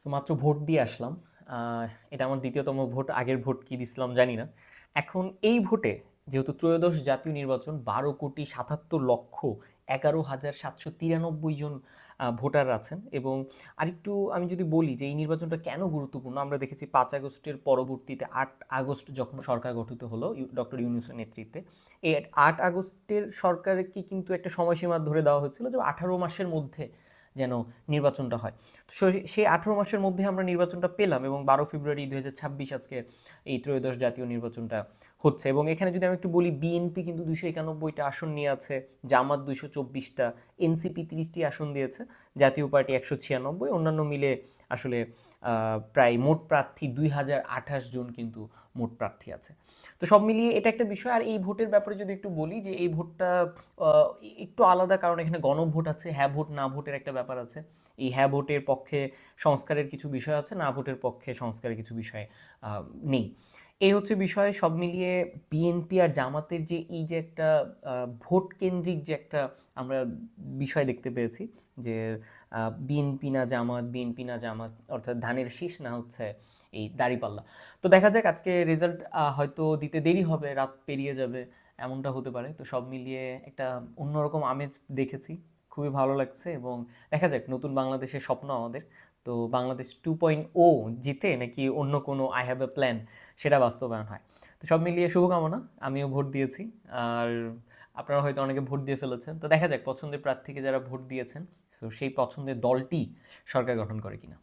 So মাত্র vote দিয়ে আসলাম। এটা আমার দ্বিতীয়তম ভোট। আগের ভোট কি দিছিলাম জানি না। এখন এই ভোটে যেহেতু ত্রয়োদশ জাতীয় নির্বাচন, ১২,৭৭,১১,৭৯৩ জন ভোটার আছেন। এবং আরেকটু আমি যদি বলি যে এই নির্বাচনটা কেন গুরুত্বপূর্ণ, আমরা দেখেছি ৫ আগস্টের পরবর্তীতে ৮ আগস্ট যখন সরকার গঠিত হলো ডক্টর ইউনূসের নেতৃত্বে, এই ৮ আগস্টের সরকারকে কিন্তু একটা সময়সীমা ধরে দেওয়া হয়েছিল যে ১৮ মাসের মধ্যে যেন নির্বাচনটা হয়। সেই ১৮ মাসের মধ্যে আমরা নির্বাচনটা পেলাম এবং ১২ ফেব্রুয়ারি ২০২৬ আজকে এই ত্রয়োদশ জাতীয় নির্বাচনটা হচ্ছে। এবং এখানে যদি আমি একটু বলি, বিএনপি কিন্তু ২৯১টা আসন নিয়ে আছে, জামাত ২২৪টা, এনসিপি ৩০টি আসন দিয়েছে, জাতীয় পার্টি ১৯৬, অন্যান্য মিলে আসলে প্রায় মোট প্রার্থী ২,০২৮ জন কিন্তু মোট প্রার্থী আছে। তো সব মিলিয়ে এটা একটা বিষয়। আর এই ভোটের ব্যাপারে যদি একটু বলি যে এই ভোটটা একটু আলাদা, কারণ এখানে গণভোট আছে, হ্যাঁ ভোট না ভোটের একটা ব্যাপার আছে। এই হ্যাঁ ভোটের পক্ষে সংস্কারের কিছু বিষয় আছে, না ভোটের পক্ষে সংস্কারের কিছু বিষয় নেই। এই হচ্ছে বিষয়। সব মিলিয়ে বিএনপি আর জামাতের যে এই যে একটা ভোট কেন্দ্রিক যে একটা আমরা বিষয় দেখতে পেয়েছি, যে বিএনপি না জামাত, বিএনপি না জামাত, অর্থাৎ ধানের শীষ না হচ্ছে এই দাঁড়িপাল্লা। তো দেখা যাক, আজকে রেজাল্ট হয়তো দিতে দেরি হবে, রাত পেরিয়ে যাবে, এমনটা হতে পারে। তো সব মিলিয়ে একটা অন্যরকম আমেজ দেখেছি, খুবই ভালো লাগছে। এবং দেখা যাক, নতুন বাংলাদেশের স্বপ্ন আমাদের। তো বাংলাদেশ 2.0 জিতে নাকি অন্য কোনো আই হ্যাভ এ প্ল্যান সেটা বাস্তবায়ন হয়। তো সব মিলিয়ে শুভকামনা। আমিও ভোট দিয়েছি, আর আপনারা হয়তো অনেকে ভোট দিয়ে ফেলেছেন। তো দেখা যাক পছন্দের প্রার্থীকে যারা ভোট দিয়েছেন, তো সেই পছন্দের দলটি সরকার গঠন করে কিনা।